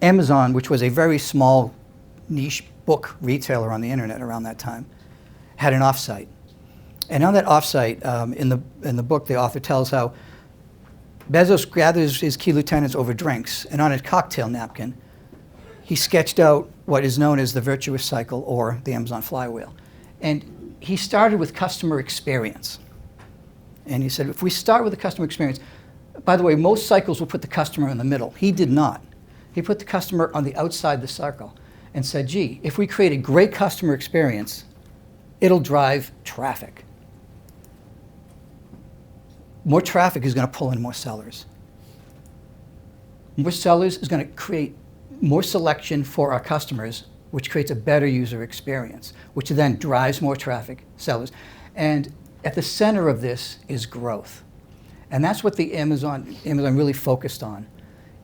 Amazon, which was a very small niche book retailer on the internet around that time, had an offsite. And on that offsite, in the book, the author tells how Bezos gathers his key lieutenants over drinks, and on a cocktail napkin, he sketched out what is known as the virtuous cycle or the Amazon Flywheel. And he started with customer experience. And he said, if we start with the customer experience, by the way, most cycles will put the customer in the middle. He did not. He put the customer on the outside the circle and said, gee, if we create a great customer experience, it'll drive traffic. More traffic is going to pull in more sellers. More sellers is going to create more selection for our customers, which creates a better user experience, which then drives more traffic, sellers. And at the center of this is growth. And that's what the Amazon really focused on,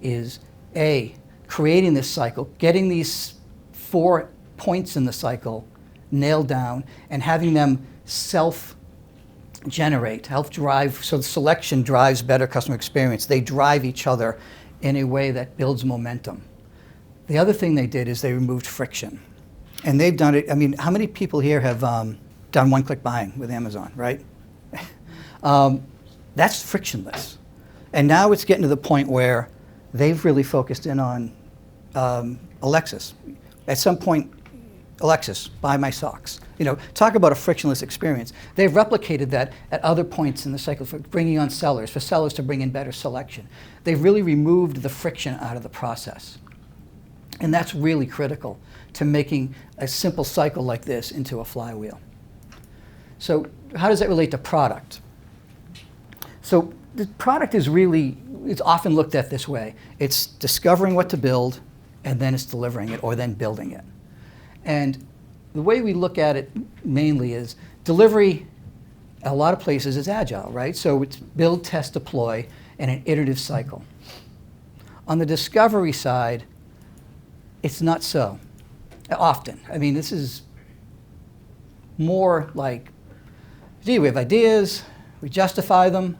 is A, creating this cycle, getting these 4 points in the cycle nailed down, and having them self-generate, help drive, so the selection drives better customer experience. They drive each other in a way that builds momentum. The other thing they did is they removed friction. And they've done it, I mean, how many people here have done one-click buying with Amazon, right? That's frictionless. And now it's getting to the point where they've really focused in on Alexis. At some point, Alexis, buy my socks. You know, talk about a frictionless experience. They've replicated that at other points in the cycle for bringing on sellers, for sellers to bring in better selection. They've really removed the friction out of the process. And that's really critical to making a simple cycle like this into a flywheel. So how does that relate to product? So the product is really, it's often looked at this way. It's discovering what to build, and then it's delivering it, or then building it. And the way we look at it mainly is delivery, a lot of places, is agile, right? So it's build, test, deploy, and an iterative cycle. On the discovery side, it's not so often. I mean, this is more like, gee, we have ideas, we justify them,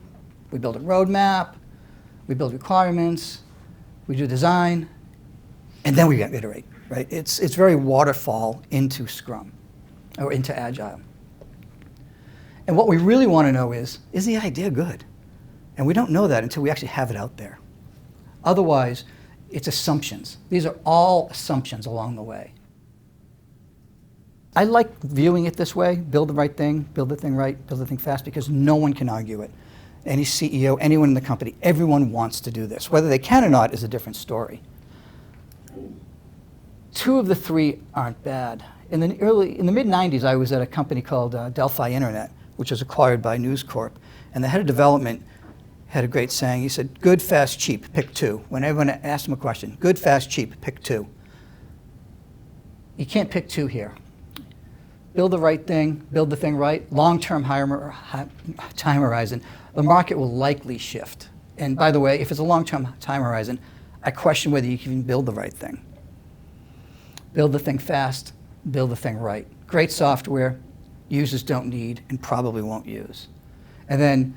we build a roadmap, we build requirements, we do design, and then we iterate, right? It's very waterfall into Scrum, or into Agile. And what we really want to know is the idea good? And we don't know that until we actually have it out there. Otherwise, it's assumptions. These are all assumptions along the way. I like viewing it this way: build the right thing, build the thing right, build the thing fast, because no one can argue it. Any CEO, anyone in the company, everyone wants to do this. Whether they can or not is a different story. 2 of the 3 aren't bad. In the mid-90s, I was at a company called Delphi Internet, which was acquired by News Corp. And the head of development had a great saying. He said, good, fast, cheap, pick 2. When everyone asked him a question, good, fast, cheap, pick 2. You can't pick 2 here. Build the right thing, build the thing right, long-term time horizon. The market will likely shift. And by the way, if it's a long-term time horizon, I question whether you can even build the right thing. Build the thing fast, build the thing right. Great software, users don't need and probably won't use. And then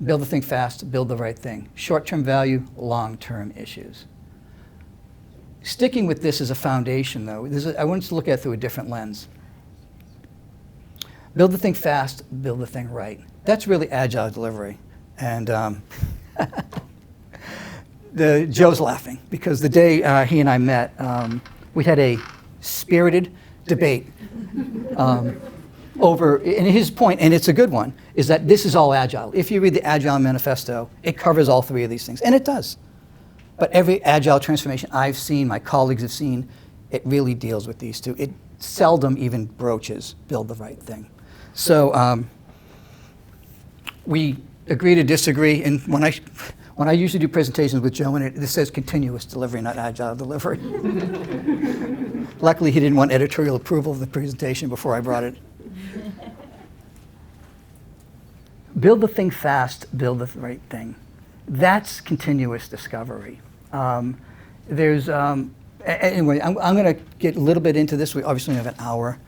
build the thing fast, build the right thing. Short-term value, long-term issues. Sticking with this as a foundation, though, I want to look at it through a different lens. Build the thing fast, build the thing right. That's really agile delivery. And Joe's laughing because the day he and I met, we had a spirited debate over, and his point, and it's a good one, is that this is all agile. If you read the Agile Manifesto, it covers all 3 of these things, and it does. But every agile transformation I've seen, my colleagues have seen, it really deals with these 2. It seldom even broaches build the right thing. So we agree to disagree, and when I usually do presentations with Joe, and it says continuous delivery, not agile delivery. Luckily, he didn't want editorial approval of the presentation before I brought it. Build the thing fast, build the right thing. That's continuous discovery. Anyway, I'm going to get a little bit into this. We obviously have an hour.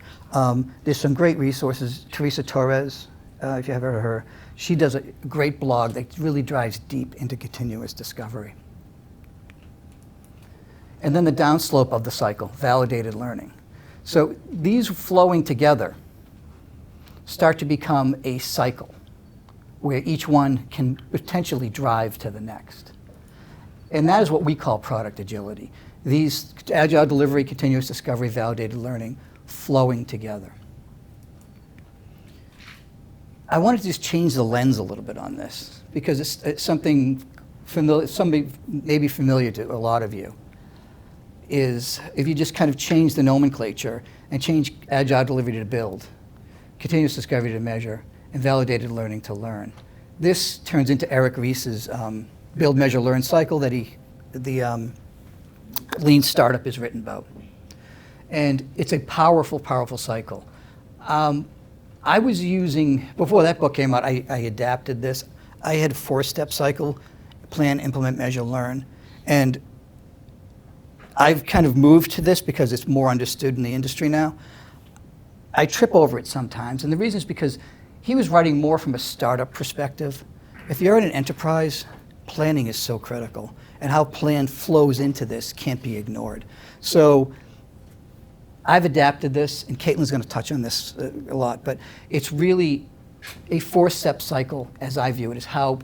There's some great resources. Teresa Torres, if you have heard of her, she does a great blog that really drives deep into continuous discovery. and then the downslope of the cycle, validated learning. So these flowing together start to become a cycle where each one can potentially drive to the next. And that is what we call product agility. These agile delivery, continuous discovery, validated learning flowing together. I wanted to just change the lens a little bit on this because it's something familiar, somebody maybe familiar to a lot of you, is if you just kind of change the nomenclature and change agile delivery to build, continuous discovery to measure, and validated learning to learn. This turns into Eric Ries's build, measure, learn cycle that the Lean Startup is written about. And it's a powerful, powerful cycle. I was using, before that book came out, I adapted this. I had a 4-step cycle, plan, implement, measure, learn. And I've kind of moved to this because it's more understood in the industry now. I trip over it sometimes, and the reason is because he was writing more from a startup perspective. If you're in an enterprise, planning is so critical, and how plan flows into this can't be ignored. So I've adapted this, and Caitlin's going to touch on this a lot, but it's really a 4-step cycle, as I view it, is how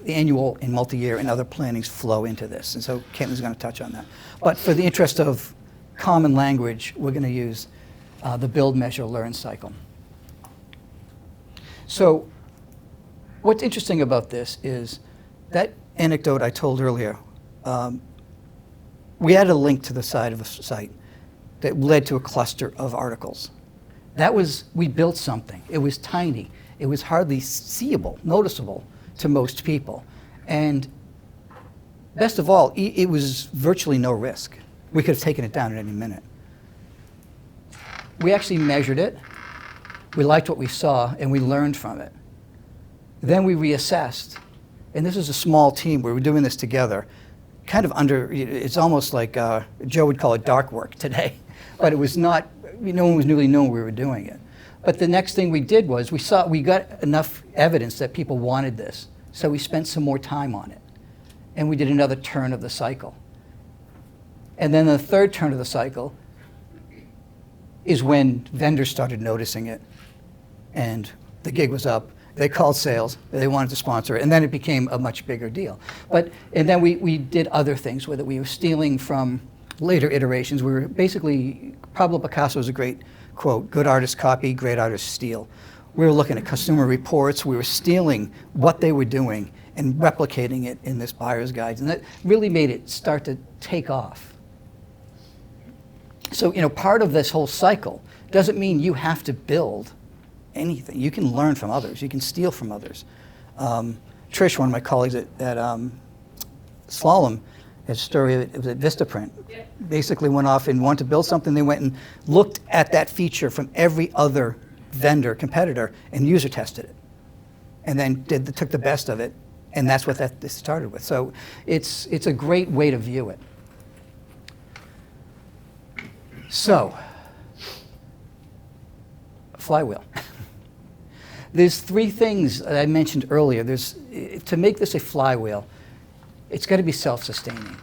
annual and multi-year and other plannings flow into this. And so Caitlin's going to touch on that. But for the interest of common language, we're going to use the build, measure, learn cycle. So what's interesting about this is that anecdote I told earlier, we added a link to the side of the site that led to a cluster of articles. That was, we built something. It was tiny. It was hardly seeable, noticeable to most people. And best of all, it was virtually no risk. We could have taken it down at any minute. We actually measured it. We liked what we saw, and we learned from it. Then we reassessed. And this is a small team. We were doing this together, kind of under, it's almost like Joe would call it dark work today. But it was not, no one was really knowing we were doing it. But the next thing we did was we got enough evidence that people wanted this. So we spent some more time on it. And we did another turn of the cycle. And then the third turn of the cycle is when vendors started noticing it. And the gig was up. They called sales. They wanted to sponsor it. And then it became a much bigger deal. And then we did other things with it. We were stealing from later iterations. We were basically, Pablo Picasso is a great quote, good artists copy, great artists steal. We were looking at consumer reports. We were stealing what they were doing and replicating it in this buyer's guides. And that really made it start to take off. So, part of this whole cycle doesn't mean you have to build anything. You can learn from others. You can steal from others. Trish, one of my colleagues at Slalom, has a story, it was at Vistaprint. Yeah. Basically went off and wanted to build something. They went and looked at that feature from every other vendor, competitor, and user tested it. And then took the best of it, and that's what this started with. So it's a great way to view it. So, Flywheel. There's 3 things that I mentioned earlier. To make this a flywheel, it's got to be self-sustaining.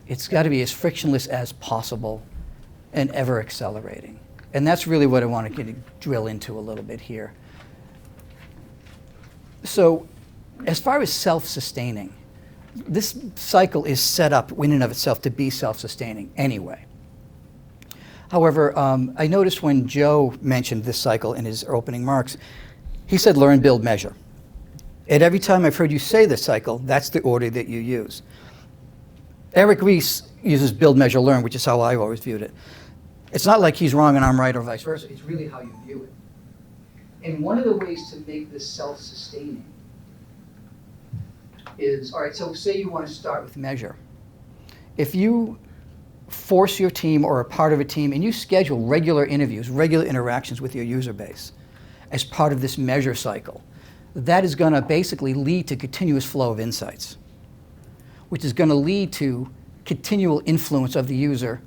It's got to be as frictionless as possible and ever accelerating. And that's really what I want to drill into a little bit here. So as far as self-sustaining, this cycle is set up in and of itself to be self-sustaining anyway. However, I noticed when Joe mentioned this cycle in his opening remarks, he said learn, build, measure. And every time I've heard you say this cycle, that's the order that you use. Eric Ries uses build, measure, learn, which is how I always viewed it. It's not like he's wrong and I'm right or vice versa. It's really how you view it. And one of the ways to make this self-sustaining is, all right, so say you want to start with measure. If you force your team or a part of a team and you schedule regular interviews, regular interactions with your user base as part of this measure cycle, that is going to basically lead to continuous flow of insights, which is going to lead to continual influence of the user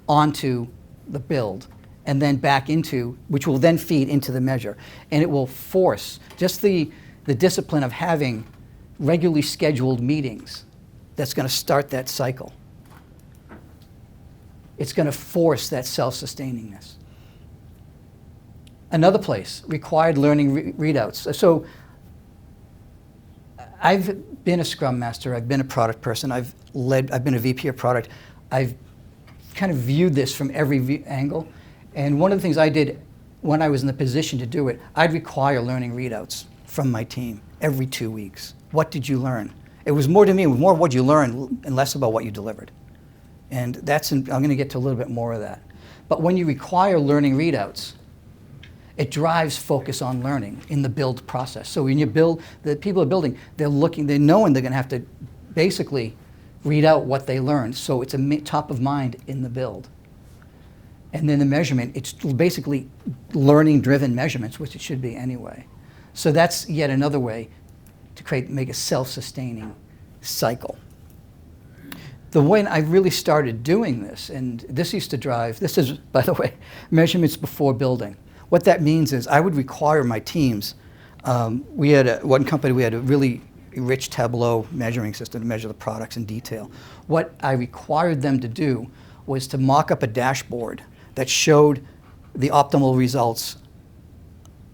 onto the build and then back into, which will then feed into the measure. And it will force just the discipline of having regularly scheduled meetings that's going to start that cycle. it's going to force that self-sustainingness. Another place, required learning readouts. So I've been a Scrum Master, I've been a product person, I've been a VP of product. I've kind of viewed this from every angle. And one of the things I did when I was in the position to do it, I'd require learning readouts from my team every 2 weeks. What did you learn? It was more to me, more what you learned and less about what you delivered. And I'm going to get to a little bit more of that. But when you require learning readouts, it drives focus on learning in the build process. So when you build, the people are building, they're knowing they're going to have to basically read out what they learned. So it's top of mind in the build. And then the measurement, it's basically learning-driven measurements, which it should be anyway. So that's yet another way to make a self-sustaining cycle. The way I really started doing this, and this is, by the way, measurements before building. What that means is I would require my teams, we had one company, we had a really rich Tableau measuring system to measure the products in detail. What I required them to do was to mock up a dashboard that showed the optimal results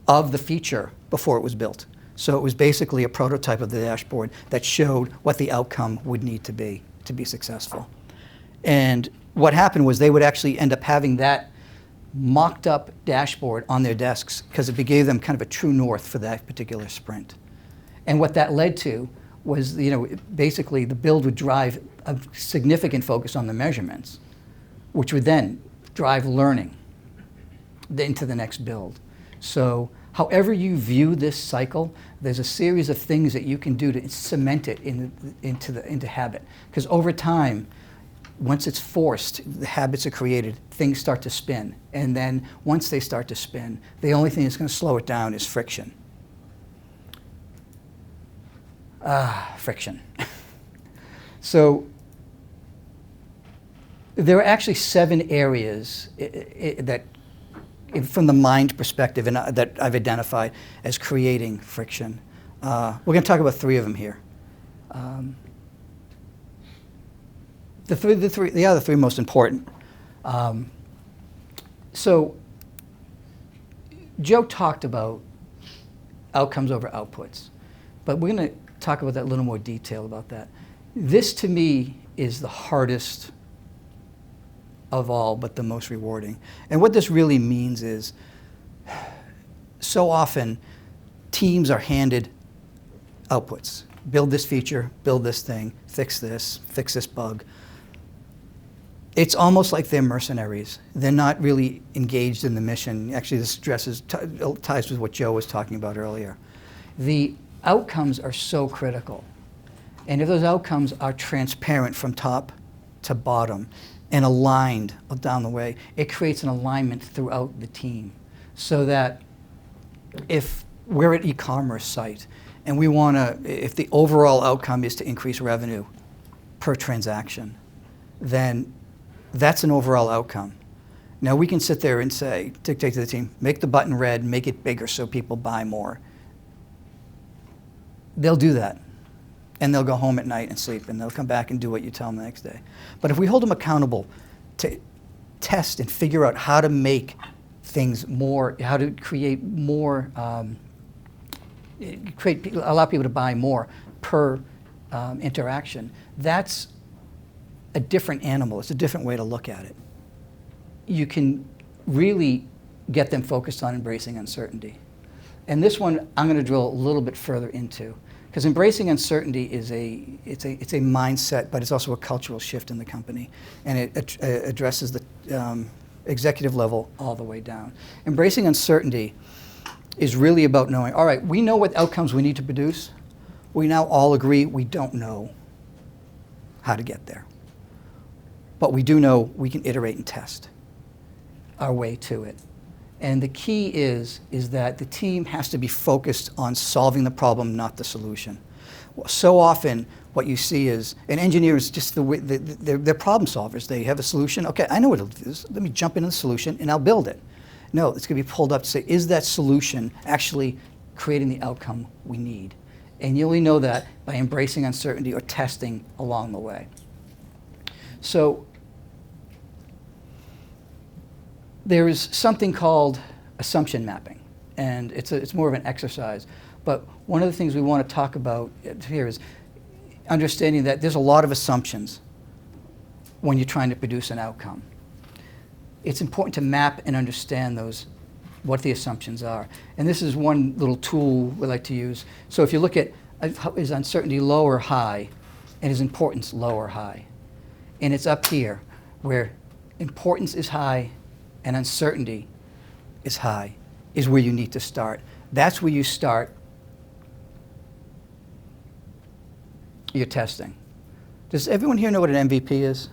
of the feature before it was built. So it was basically a prototype of the dashboard that showed what the outcome would need to be successful. And what happened was they would actually end up having that mocked up dashboard on their desks because it gave them kind of a true north for that particular sprint. And what that led to was, basically the build would drive a significant focus on the measurements, which would then drive learning into the next build. So however you view this cycle, there's a series of things that you can do to cement it into habit. Because over time, once it's forced, the habits are created, things start to spin. And then once they start to spin, the only thing that's going to slow it down is friction. Friction. So there are actually 7 areas that, from the mind perspective, and that I've identified as creating friction. We're going to talk about 3 of them here. The other 3 most important. So Joe talked about outcomes over outputs, but we're going to talk about that in a little more detail about that. This, to me, is the hardest of all, but the most rewarding. And what this really means is, so often, teams are handed outputs. Build this feature, build this thing, fix this bug. It's almost like they're mercenaries. They're not really engaged in the mission. Actually, this ties with what Joe was talking about earlier. The outcomes are so critical. And if those outcomes are transparent from top to bottom and aligned down the way, it creates an alignment throughout the team. So that if we're an e-commerce site and we want to, if the overall outcome is to increase revenue per transaction, then that's an overall outcome. Now we can sit there and say, dictate to the team, make the button red, make it bigger so people buy more. They'll do that. And they'll go home at night and sleep, and they'll come back and do what you tell them the next day. But if we hold them accountable to test and figure out how to make things more, how to create more, allow people to buy more per interaction, that's a different animal. It's a different way to look at it. You can really get them focused on embracing uncertainty. And this one I'm going to drill a little bit further into, because embracing uncertainty is it's a mindset, but it's also a cultural shift in the company, and it addresses the executive level all the way down. Embracing uncertainty is really about knowing, all right, we know what outcomes we need to produce. We now all agree we don't know how to get there. But we do know we can iterate and test our way to it. And the key is that the team has to be focused on solving the problem, not the solution. So often what you see is, an engineer is just they're problem solvers. They have a solution. Okay, I know what it is. Let me jump into the solution and I'll build it. No, it's going to be pulled up to say, is that solution actually creating the outcome we need? And you only know that by embracing uncertainty or testing along the way. So there is something called assumption mapping, and it's more of an exercise. But one of the things we want to talk about here is understanding that there's a lot of assumptions when you're trying to produce an outcome. It's important to map and understand those, what the assumptions are. And this is one little tool we like to use. So if you look at is uncertainty low or high, and is importance low or high? And it's up here where importance is high and uncertainty is high, is where you need to start. That's where you start your testing. Does everyone here know what an MVP is?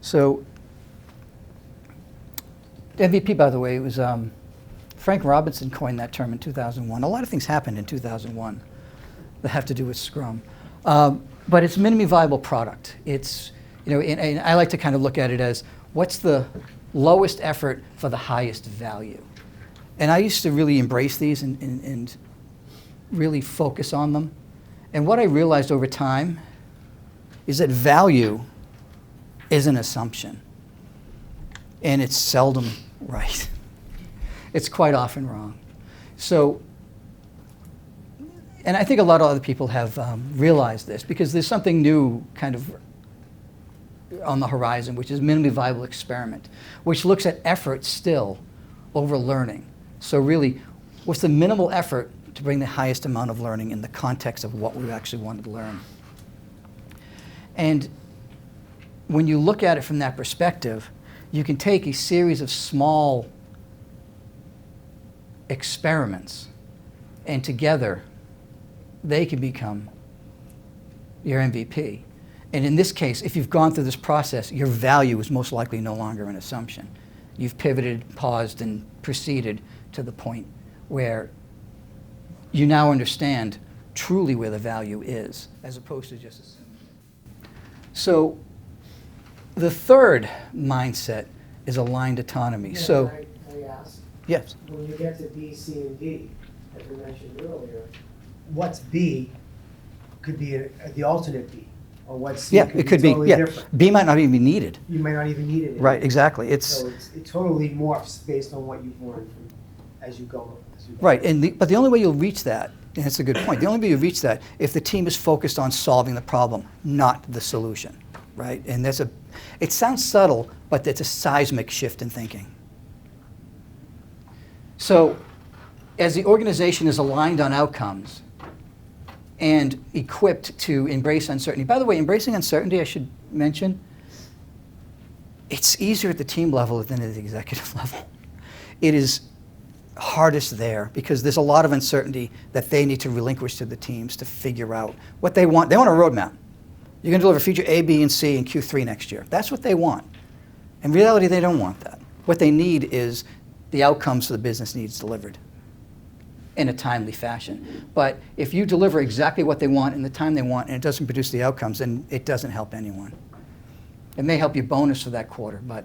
So, MVP, by the way, it was Frank Robinson coined that term in 2001. A lot of things happened in 2001 that have to do with Scrum. But it's minimally viable product. It's, and I like to kind of look at it as what's the lowest effort for the highest value. And I used to really embrace these and really focus on them. And what I realized over time is that value is an assumption. And it's seldom right. It's quite often wrong. So, and I think a lot of other people have realized this because there's something new kind of on the horizon, which is minimally viable experiment, which looks at effort still over learning. So really, what's the minimal effort to bring the highest amount of learning in the context of what we actually wanted to learn? And when you look at it from that perspective, you can take a series of small experiments, and together they can become your MVP. And in this case, if you've gone through this process, your value is most likely no longer an assumption. You've pivoted, paused, and proceeded to the point where you now understand truly where the value is, as opposed to just assuming. So the third mindset is aligned autonomy. Yeah, so, can I ask? yes. When you get to B, C, and D, as we mentioned earlier, what's B could be the alternate B, or what's C Yeah, it could be. totally Yeah, different. B might not even be needed. You might not even need it. Right, exactly. It totally morphs based on what you've learned as you go. Right, but the only way you'll reach that, and that's a good point, the only way you'll reach that if the team is focused on solving the problem, not the solution, right? And it sounds subtle, but it's a seismic shift in thinking. So, as the organization is aligned on outcomes and equipped to embrace uncertainty, by the way, embracing uncertainty, I should mention, it's easier at the team level than at the executive level. It is hardest there because there's a lot of uncertainty that they need to relinquish to the teams to figure out what they want. They want a roadmap. You're going to deliver feature A, B, and C in Q3 next year. That's what they want. In reality, they don't want that. What they need is the outcomes the business needs delivered in a timely fashion. But if you deliver exactly what they want in the time they want and it doesn't produce the outcomes, then it doesn't help anyone. It may help you bonus for that quarter, but.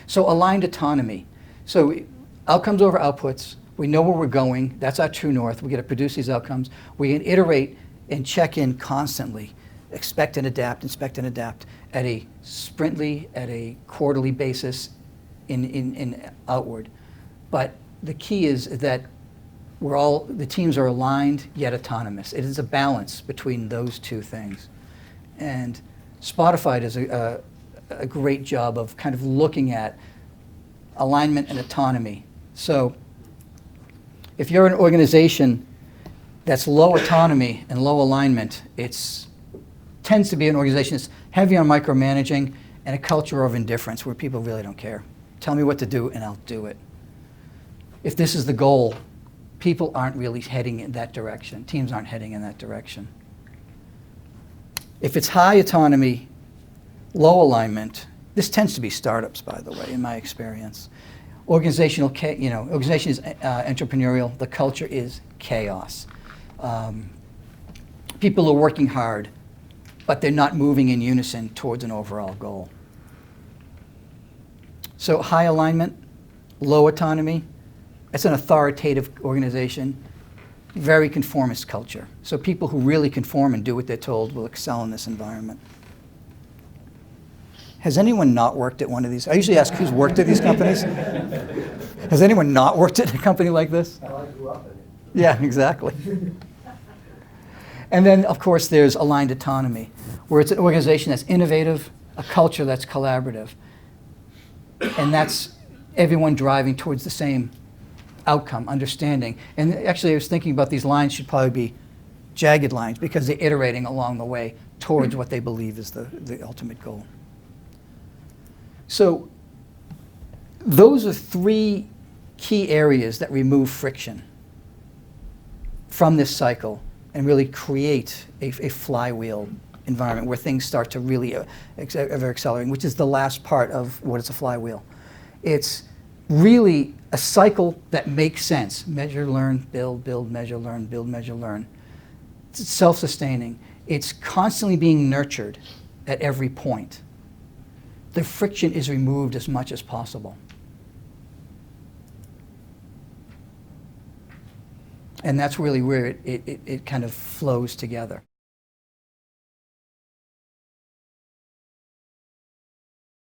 So aligned autonomy. So outcomes over outputs. We know where we're going. That's our true north. We get to produce these outcomes. We can iterate and check in constantly. Inspect and adapt at a sprintly, at a quarterly basis in outward. But the key is that the teams are aligned yet autonomous. It is a balance between those two things. And Spotify does a great job of kind of looking at alignment and autonomy. So if you're an organization that's low autonomy and low alignment, it tends to be an organization that's heavy on micromanaging and a culture of indifference where people really don't care. Tell me what to do and I'll do it. If this is the goal, people aren't really heading in that direction. Teams aren't heading in that direction. If it's high autonomy, low alignment, this tends to be startups, by the way, in my experience. Organization is entrepreneurial. The culture is chaos. People are working hard, but they're not moving in unison towards an overall goal. So high alignment, low autonomy, it's an authoritative organization, very conformist culture. So people who really conform and do what they're told will excel in this environment. Has anyone not worked at one of these? I usually ask who's worked at these companies. Has anyone not worked at a company like this? I grew up in it. Yeah, exactly. And then, of course, there's aligned autonomy, where it's an organization that's innovative, a culture that's collaborative. And that's everyone driving towards the same outcome, understanding. And actually, I was thinking about these lines should probably be jagged lines because they're iterating along the way towards what they believe is the ultimate goal. So those are three key areas that remove friction from this cycle and really create a flywheel environment where things start to really ever accelerating, which is the last part of what is a flywheel. It's really a cycle that makes sense. Measure, learn, build, build, measure, learn, build, measure, learn. It's self-sustaining. It's constantly being nurtured at every point. The friction is removed as much as possible. And that's really where it kind of flows together.